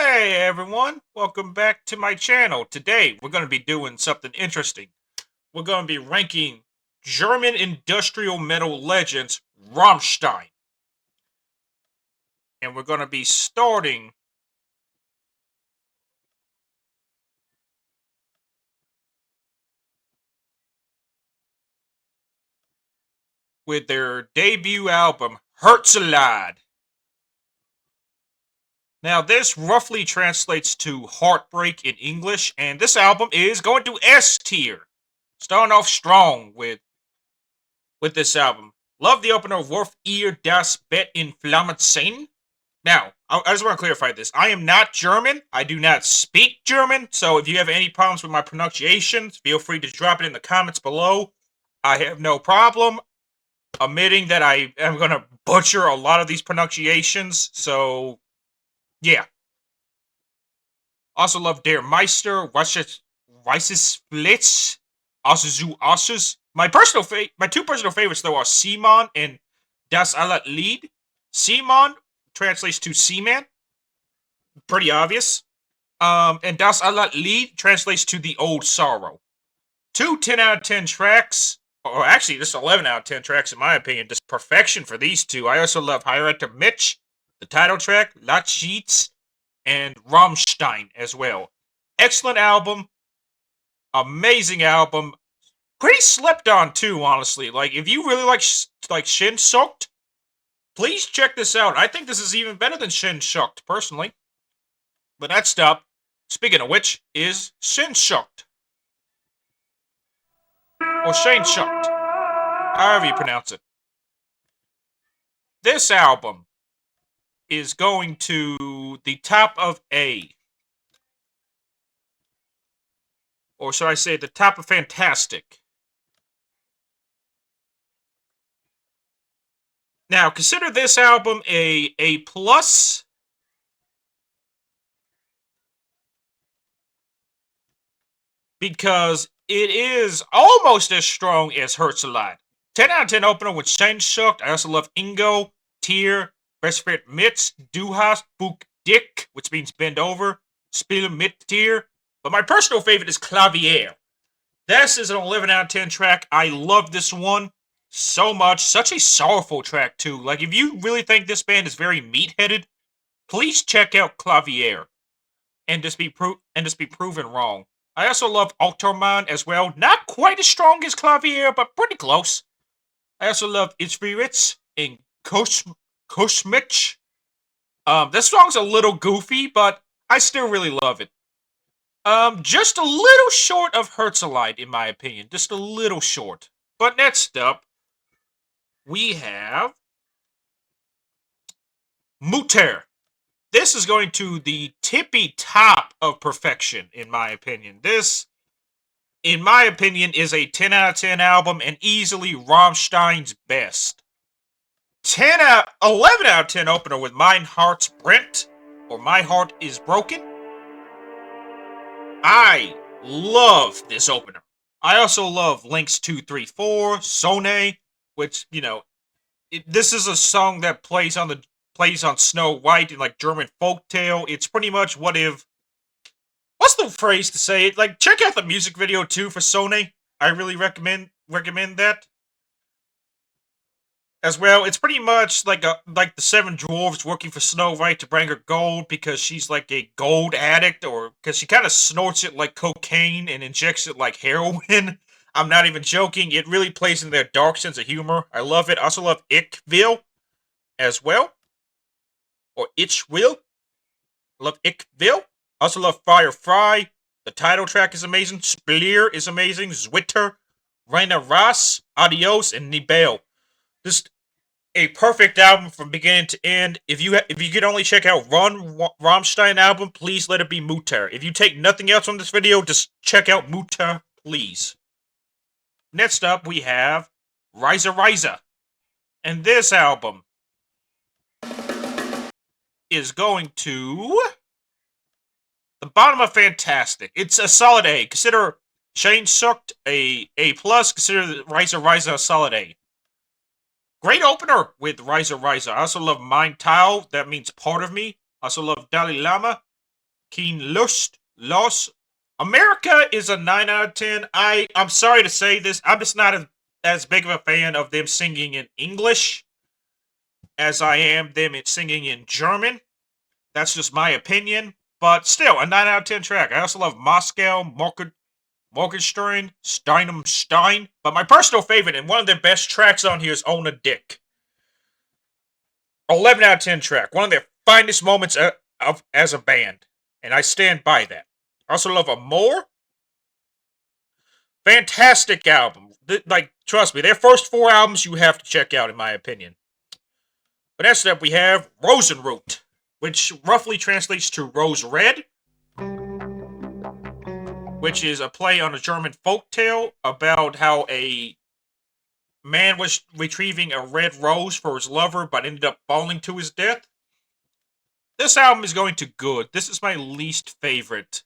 Hey everyone, welcome back to my channel. Today we're going to be doing something interesting. We're going to be ranking German industrial metal legends Rammstein. And we're going to be starting with their debut album Herzeleid. Now this roughly translates to heartbreak in English, and this album is going to S tier. Starting off strong with this album. Love the opener Wurf ihr das Bett in Flammen sein. Now, I just want to clarify this. I am not German. I do not speak German. So if you have any problems with my pronunciations, feel free to drop it in the comments below. I have no problem admitting that I am going to butcher a lot of these pronunciations. So, yeah. Also love Der Meister, Weißes Blitz, Assu Assus. My two personal favorites though are Simon and Das Alte Lied. Simon translates to Seaman. Pretty obvious. And Das Alte Lied translates to The Old Sorrow. Two 10 out of 10 tracks, or actually just 11 out of 10 tracks in my opinion, just perfection for these two. I also love Heirater Mitch, the title track, Lachitz, and Rammstein as well. Excellent album. Amazing album. Pretty slept on too, honestly. Like, if you really like Shin Soaked, please check this out. I think this is even better than Shin Soaked, personally. But next up, speaking of which, is Shin Soaked. Or Shane Soaked. However you pronounce it. This album is going to the top of A. Or should I say the top of Fantastic. Now, consider this album a A+, because it is almost as strong as Herzeleid. 10 out of 10 opener with Shane Soaked. I also love Ingo, Tier, Bestfit Mitz, Du hast Buch Dick, which means bend over, Spiel mit Tier. But my personal favorite is Clavier. This is an 11 out of 10 track. I love this one so much. Such a sorrowful track, too. Like, if you really think this band is very meat-headed, please check out Clavier and just be proven wrong. I also love Automan as well. Not quite as strong as Clavier, but pretty close. I also love Itzviritz and Kosmich. This song's a little goofy, but I still really love it. Just a little short of Herzeleid, in my opinion. Just a little short. But next up, we have Mutter. This is going to the tippy top of perfection, in my opinion. This, in my opinion, is a 10 out of 10 album and easily Rammstein's best. 11 out of 10 opener with Mein Heart's Brent, or My Heart is Broken. I love this opener. I also love Links 234, Sone, which, you know, this is a song that plays on Snow White and like German folktale. It's pretty much what if, what's the phrase to say it? Like, check out the music video too for Sone. I really recommend that. As well, it's pretty much like the seven dwarves working for Snow White to bring her gold because she's like a gold addict, or because she kind of snorts it like cocaine and injects it like heroin. I'm not even joking. It really plays into their dark sense of humor. I love it. I also love Ickville as well. Or Itchville. Love Ickville. Also love Fire Fry. The title track is amazing. Spleer is amazing. Zwitter, Raina Ras, Adios, and Nibel. Just a perfect album from beginning to end. If you could only check out one Rammstein album, please let it be Mutter. If you take nothing else from this video, just check out Mutter, please. Next up, we have Riser. And this album is going to the bottom of Fantastic. It's a solid A. Consider Shane Soaked a A+. Consider Riser a solid A. Great opener with Riser. I also love Mein Tao. That means part of me. I also love Dalai Lama. Keen Lust, Loss. America is a 9 out of 10. I'm sorry to say this. I'm just not as big of a fan of them singing in English as I am them singing in German. That's just my opinion. But still, a 9 out of 10 track. I also love Moscow, Morgenstern, Steinem Stein. But my personal favorite and one of the best tracks on here is Own a Dick. 11 out of 10 track. One of their finest moments as a band. And I stand by that. I also love Amore. Fantastic album. Trust me, their first 4 albums you have to check out, in my opinion. But next up, we have Rosenrot, which roughly translates to Rose Red, which is a play on a German folktale about how a man was retrieving a red rose for his lover, but ended up falling to his death. This album is going to good. This is my least favorite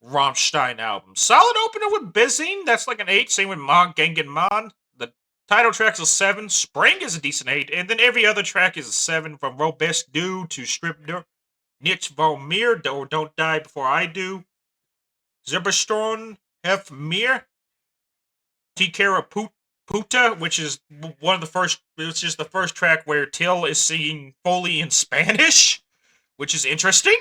Rammstein album. Solid opener with Bizine. That's like an 8. Same with Mon Gengen Mon. The title track's a 7. Spring is a decent 8. And then every other track is a 7. From Robest Du to Strip Nitch Vor Mir, or Don't Die Before I Do. Zerberstron Hef Mir. Tikara Puta, which is one of the first, which is the first track where Till is singing fully in Spanish, which is interesting.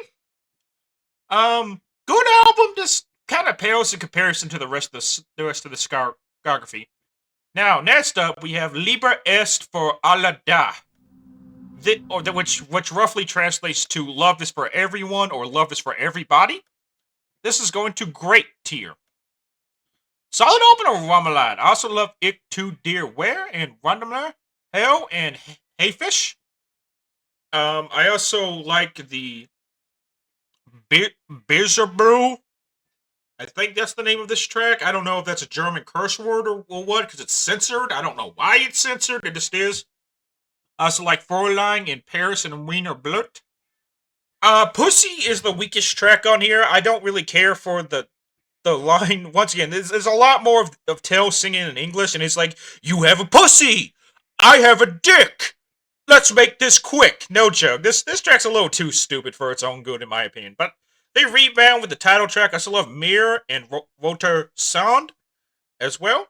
Good album, just kind of pales in comparison to the rest of the discography. Now, next up, we have Liber Est for Alla Da, which roughly translates to Love is for Everyone or Love is for Everybody. This is going to great tier. Solid opener, Ramalad. I also love Ich Tu Dir Where and Randomler, Hell, and Hayfish. I also like the Bizerbrew. I think that's the name of this track. I don't know if that's a German curse word or what, because it's censored. I don't know why it's censored. It just is. I also like Fräulein in Paris and Wiener Blut. Pussy is the weakest track on here. I don't really care for the line. Once again, there's a lot more of Till singing in English, and it's like, you have a pussy! I have a dick! Let's make this quick. No joke. This track's a little too stupid for its own good, in my opinion. But they rebound with the title track. I still love Mirror and Roter Sound as well.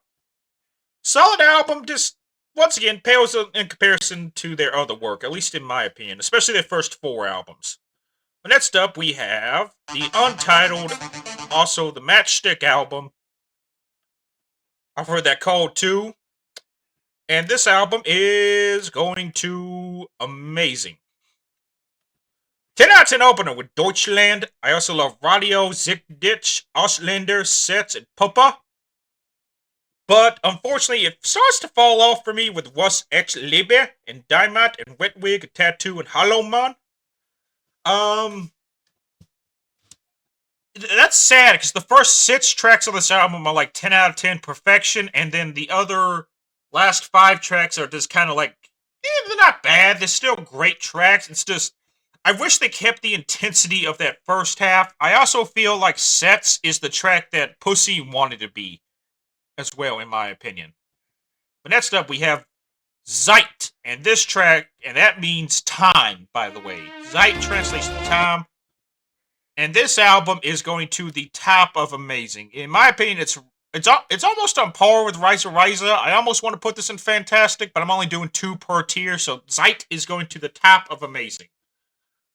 Solid album, just once again pales in comparison to their other work, at least in my opinion, especially their first 4 albums. But next up, we have the Untitled, also the Matchstick album. I've heard that called too. And this album is going to amazing. 10 out of 10 opener with Deutschland. I also love Radio, Zickditch, Ausländer, Sets, and Puppa. But unfortunately, it starts to fall off for me with Was Ich Liebe and Daimat and Wetwig, Tattoo, and Hollow Man. That's sad because the first 6 tracks on this album are like 10 out of 10 perfection, and then the other last 5 tracks are just kind of like, they're not bad. They're still great tracks. It's just, I wish they kept the intensity of that first half. I also feel like Sets is the track that Pussy wanted to be as well, in my opinion. But next up, we have Zeit, and this track, and that means time, by the way. Zeit translates to time. And this album is going to the top of amazing. In my opinion, it's almost on par with Riser. I almost want to put this in Fantastic, but I'm only doing 2 per tier, so Zeit is going to the top of amazing.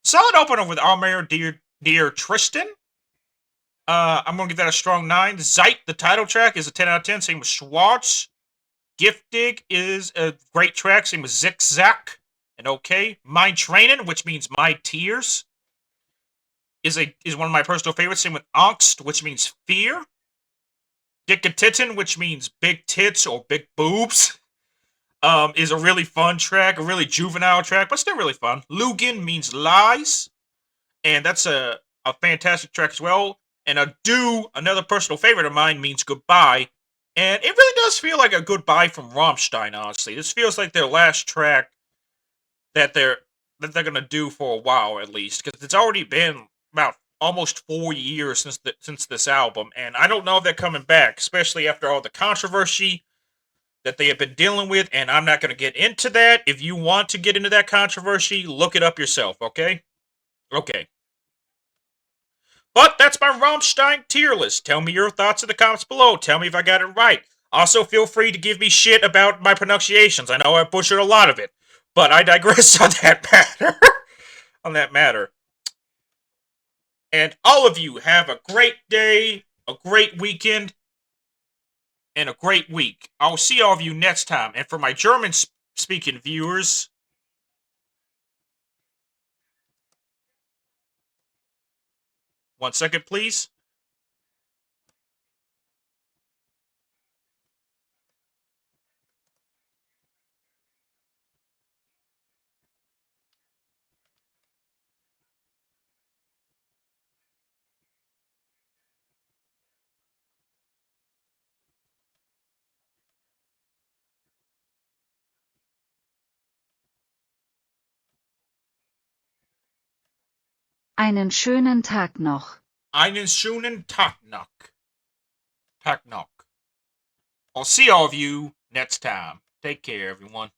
Solid opener with Almer Dear Tristan. I'm going to give that a strong 9. Zeit, the title track, is a 10 out of 10. Same with Schwartz. Giftig is a great track. Same with Zigzag. And okay. Mind Training, which means My Tears, is one of my personal favorites. Same with Angst, which means fear. Dicke Titten, which means big tits or big boobs, is a really fun track, a really juvenile track, but still really fun. Lugin means lies, and that's a fantastic track as well. And Adieu, another personal favorite of mine, means goodbye. And it really does feel like a goodbye from Rammstein, honestly. This feels like their last track that they're gonna do for a while, at least, because it's already been about almost 4 years since this album, and I don't know if they're coming back, especially after all the controversy that they have been dealing with, and I'm not going to get into that. If you want to get into that controversy, look it up yourself, okay? Okay. But that's my Rammstein tier list. Tell me your thoughts in the comments below. Tell me if I got it right. Also, feel free to give me shit about my pronunciations. I know I butchered a lot of it, but I digress on that matter. on that matter. And all of you have a great day, a great weekend, and a great week. I'll see all of you next time. And for my German-speaking viewers, one second, please. Einen schönen Tag noch. Einen schönen Tag noch. Tag noch. I'll see all of you next time. Take care, everyone.